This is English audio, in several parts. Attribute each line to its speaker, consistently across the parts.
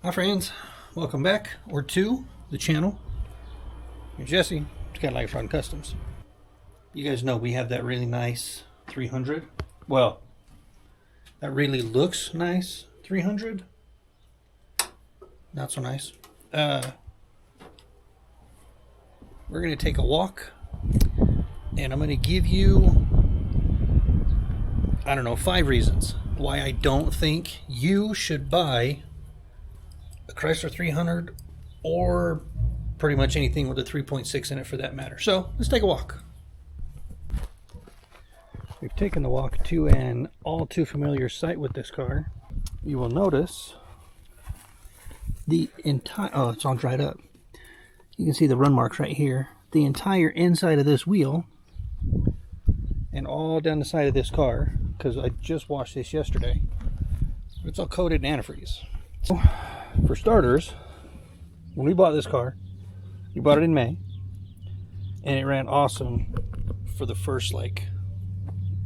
Speaker 1: Hi friends, welcome back or to the channel. I'm Jesse, it's got Life Run Customs. You guys know we have that really nice 300. Well, that really looks nice 300. Not so nice. We're gonna take a walk, and I'm gonna give you, I don't know, 5 reasons why I don't think you should buy a Chrysler 300 or pretty much anything with a 3.6 in it for that matter. So let's take a walk. We've taken the walk to an all too familiar site with this car. You will notice the entire, oh, it's all dried up. You can see the run marks right here. The entire inside of this wheel and all down the side of this car, because I just washed this yesterday, it's all coated in antifreeze. So, for starters, when we bought this car, we bought it in May, and it ran awesome for the first, like,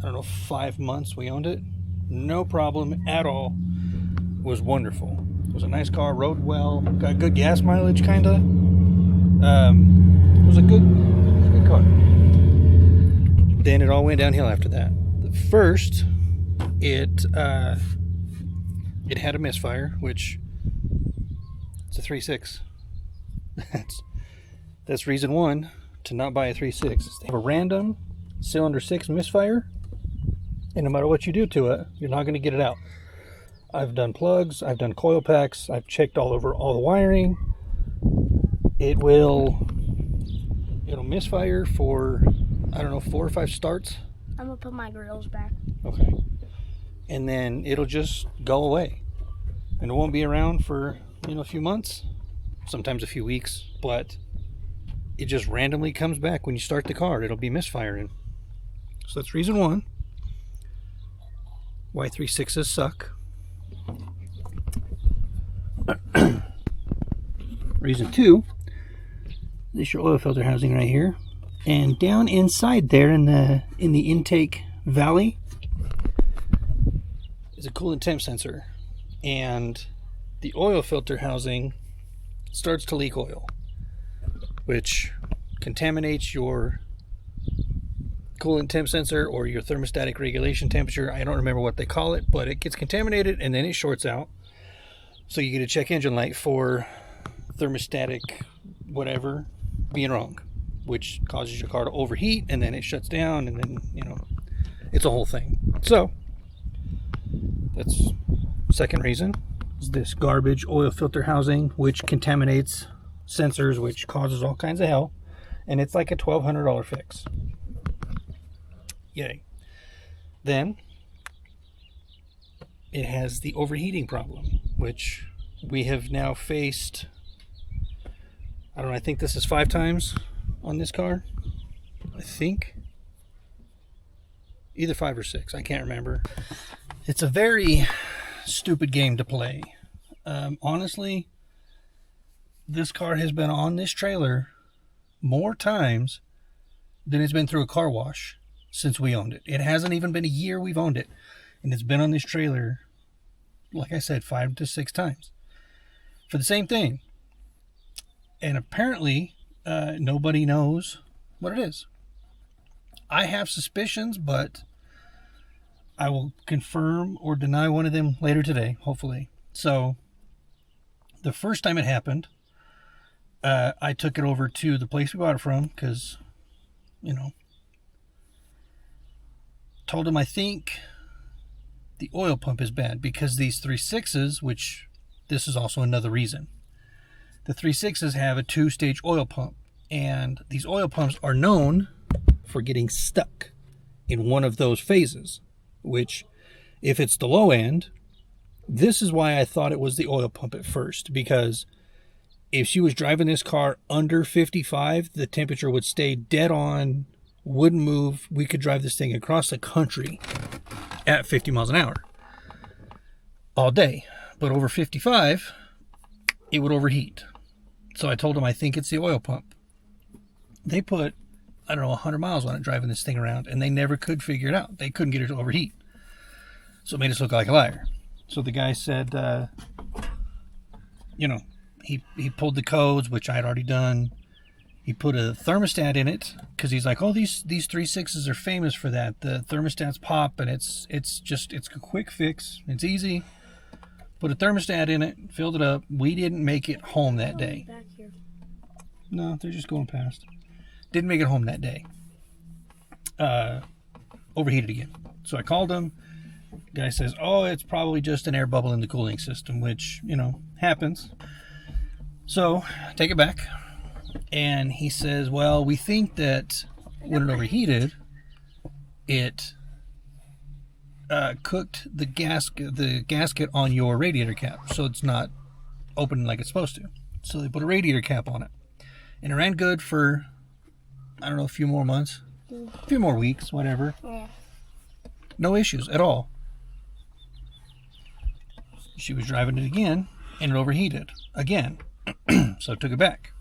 Speaker 1: I don't know, 5 months we owned it. No problem at all. It was wonderful. It was a nice car, rode well, got good gas mileage, kind of. It was a good car. Then it all went downhill after that. The first, it had a misfire, which it's a 3.6. That's reason one to not buy a 3.6. They have a random cylinder 6 misfire, and no matter what you do to it, you're not going to get it out. I've done plugs, I've done coil packs, I've checked all over all the wiring. It'll misfire for, I don't know, 4 or 5 starts.
Speaker 2: I'm gonna put my grills back.
Speaker 1: Okay. And then it'll just go away, and it won't be around for, you know, a few months, sometimes a few weeks, but it just randomly comes back when you start the car. It'll be misfiring. So that's reason one why 3.6s suck. Reason two, this is your oil filter housing right here, and down inside there in the intake valley is a coolant temp sensor, and the oil filter housing starts to leak oil, which contaminates your coolant temp sensor or your thermostatic regulation temperature. I don't remember what they call it, but it gets contaminated and then it shorts out. So you get a check engine light for thermostatic whatever being wrong, which causes your car to overheat, and then it shuts down, and then, you know, it's a whole thing. So that's second reason, is this garbage oil filter housing, which contaminates sensors, which causes all kinds of hell, and it's like a $1,200 fix. Yay. Then it has the overheating problem, which we have now faced, I don't know, I think this is 5 times on this car. I think either 5 or 6, I can't remember. It's a very stupid game to play. Honestly, this car has been on this trailer more times than it's been through a car wash since we owned it. It hasn't even been a year we've owned it, and it's been on this trailer, like I said, 5 to 6 times for the same thing. And apparently nobody knows what it is. I have suspicions, but I will confirm or deny one of them later today, hopefully. So the first time it happened, I took it over to the place we bought it from, because, you know, told him I think the oil pump is bad, because these 3.6s, which this is also another reason, the 3.6s have a 2-stage oil pump, and these oil pumps are known for getting stuck in one of those phases, which, if it's the low end, this is why I thought it was the oil pump at first, because if she was driving this car under 55, the temperature would stay dead on, wouldn't move. We could drive this thing across the country at 50 miles an hour all day. But over 55, it would overheat. So I told him I think it's the oil pump. They put, I don't know, 100 miles on it driving this thing around, and they never could figure it out. They couldn't get it to overheat. So it made us look like a liar. So the guy said, you know, he pulled the codes, which I had already done. He put a thermostat in it because he's like, oh, these 3.6s are famous for that. The thermostats pop, and it's a quick fix. It's easy. Put a thermostat in it, filled it up. We didn't make it home that day.
Speaker 2: Back here.
Speaker 1: No, they're just going past. Didn't make it home that day. Overheated again. So I called him. Guy says, oh, it's probably just an air bubble in the cooling system, which, happens. So take it back. And he says, well, we think that when it overheated, it cooked the gasket on your radiator cap, so it's not open like it's supposed to. So they put a radiator cap on it. And it ran good for, I don't know, a few more months, a few more weeks, whatever.
Speaker 2: Yeah.
Speaker 1: No issues at all. She was driving it again, and it overheated again. So I took it back.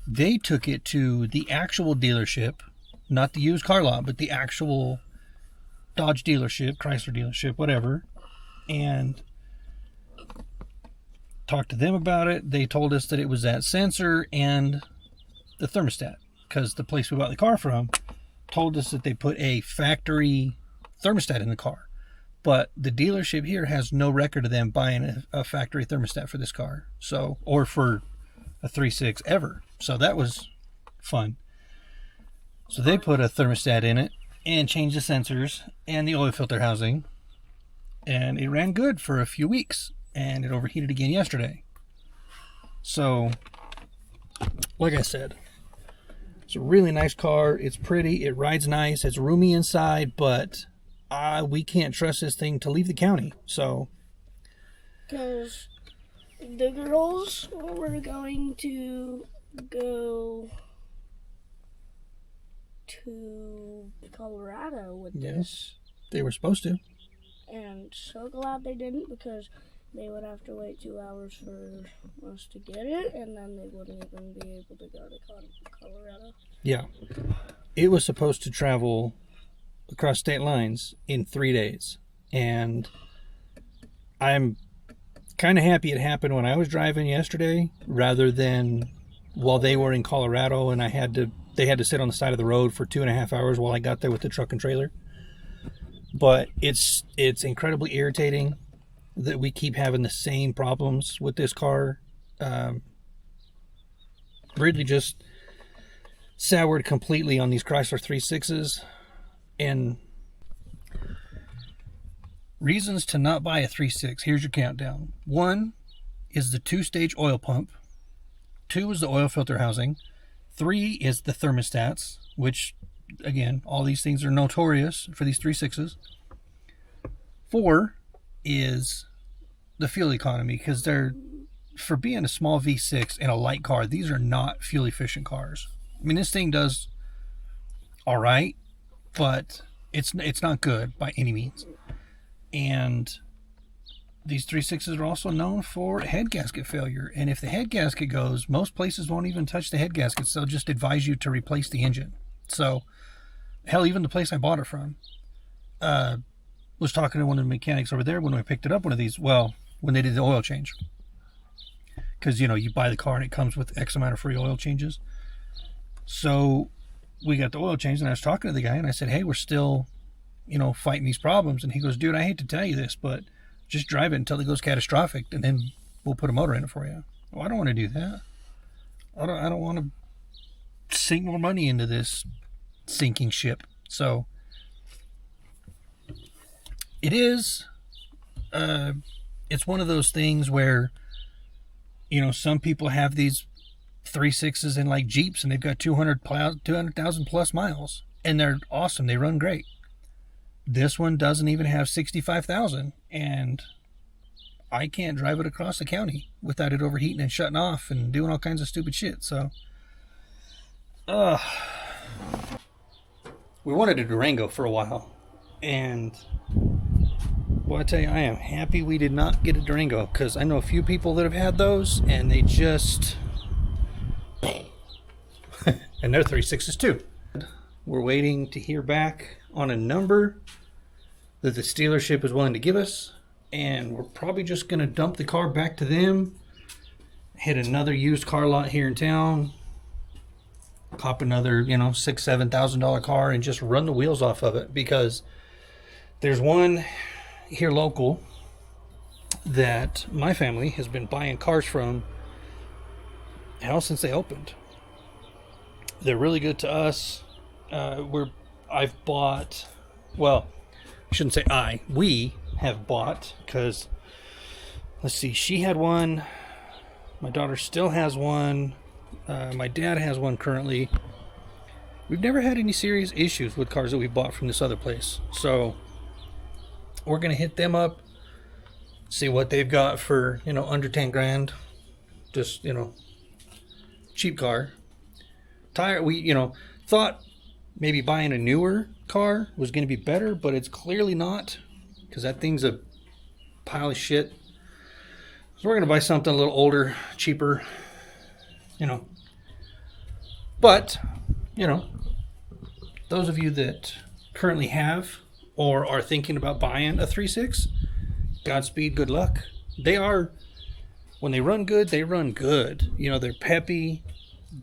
Speaker 1: They took it to the actual dealership, not the used car lot, but the actual Dodge dealership, Chrysler dealership, whatever, and talked to them about it. They told us that it was that sensor and the thermostat, because the place we bought the car from told us that they put a factory thermostat in the car. But the dealership here has no record of them buying a factory thermostat for this car, so, or for a 3.6 ever. So that was fun. So they put a thermostat in it and changed the sensors and the oil filter housing, and it ran good for a few weeks, and it overheated again yesterday. So, like I said, it's a really nice car. It's pretty. It rides nice. It's roomy inside, but we can't trust this thing to leave the county. So,
Speaker 2: Because the girls were going to go to Colorado with this.
Speaker 1: They were supposed to.
Speaker 2: And so glad they didn't, because they would have to wait 2 hours for us to get it, and then they wouldn't even be able to go to Colorado.
Speaker 1: Yeah. It was supposed to travel across state lines in 3 days. And I'm kind of happy it happened when I was driving yesterday, rather than while they were in Colorado and they had to sit on the side of the road for 2.5 hours while I got there with the truck and trailer. But it's incredibly irritating that we keep having the same problems with this car. Really just soured completely on these Chrysler 3.6s. And reasons to not buy a 3.6. Here's your countdown. 1 is the 2-stage oil pump. 2 is the oil filter housing. 3 is the thermostats, which, again, all these things are notorious for these 3.6s. 4 is the fuel economy, because they're, for being a small V6 and a light car, these are not fuel efficient cars. I mean, this thing does all right, but it's not good by any means. And these 3.6s are also known for head gasket failure. And if the head gasket goes, most places won't even touch the head gaskets. They'll just advise you to replace the engine. So, hell, even the place I bought it from, was talking to one of the mechanics over there when we picked it up, one of these, well, when they did the oil change. Because, you buy the car and it comes with X amount of free oil changes. So, we got the oil change, and I was talking to the guy, and I said, hey, we're still, fighting these problems. And he goes, dude, I hate to tell you this, but just drive it until it goes catastrophic, and then we'll put a motor in it for you. Well, I don't want to do that. I don't want to sink more money into this sinking ship. So it is, it's one of those things where, some people have these 3.6s in like Jeeps, and they've got 200,000 plus miles, and they're awesome. They run great. This one doesn't even have 65,000, and I can't drive it across the county without it overheating and shutting off and doing all kinds of stupid shit. So, we wanted a Durango for a while, and well, I tell you, I am happy we did not get a Durango, because I know a few people that have had those, and they just and they're 3.6s too. We're waiting to hear back on a number that the dealership is willing to give us, and we're probably just going to dump the car back to them hit another used car lot here in town, cop another, $6,000-7,000 car and just run the wheels off of it, because there's one here local that my family has been buying cars from since they opened. They're really good to us. I've bought, well, I shouldn't say we have bought, because let's see, she had one, my daughter still has one, my dad has one currently. We've never had any serious issues with cars that we bought from this other place, so we're gonna hit them up, see what they've got for under 10 grand, just cheap car. Tire, we thought maybe buying a newer car was going to be better, but it's clearly not, because that thing's a pile of shit. So we're going to buy something a little older, cheaper, but those of you that currently have or are thinking about buying a 3.6, Godspeed, good luck. When they run good, they run good. They're peppy,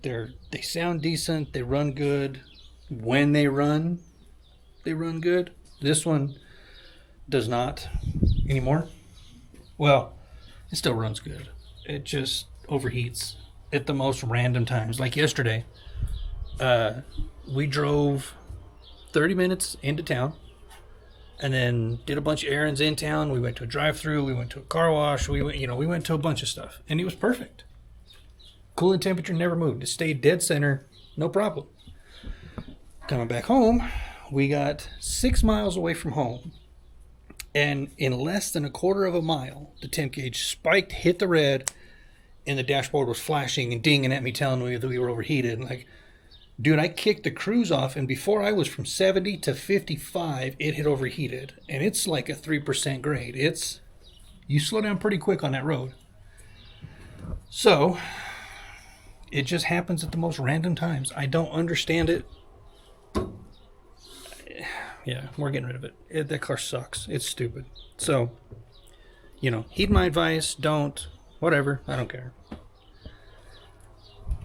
Speaker 1: they sound decent, they run good. When they run good. This one does not anymore. Well, it still runs good. It just overheats at the most random times. Like yesterday, we drove 30 minutes into town and then did a bunch of errands in town. We went to a drive-thru, we went to a car wash, we went to a bunch of stuff, and it was perfect. Coolant temperature never moved. It stayed dead center, no problem. Coming back home, we got 6 miles away from home, and in less than a quarter of a mile, the temp gauge spiked, hit the red, and the dashboard was flashing and dinging at me, telling me that we were overheated. And like, dude, I kicked the cruise off, and before I was from 70 to 55, it had overheated. And it's like a 3% grade. You slow down pretty quick on that road. So, it just happens at the most random times. I don't understand it. Yeah, we're getting rid of it. That car sucks. It's stupid. So, heed my advice. Don't. Whatever. I don't care.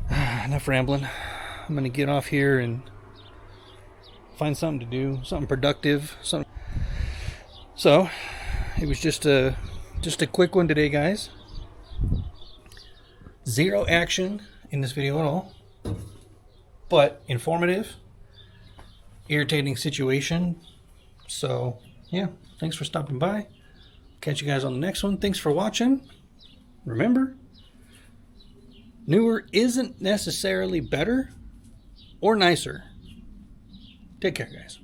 Speaker 1: Enough rambling. I'm going to get off here and find something to do, something productive. So, it was just a quick one today, guys. Zero action in this video at all, but informative, irritating situation. So, yeah, thanks for stopping by. Catch you guys on the next one. Thanks for watching. Remember, newer isn't necessarily better or nicer. Take care, guys.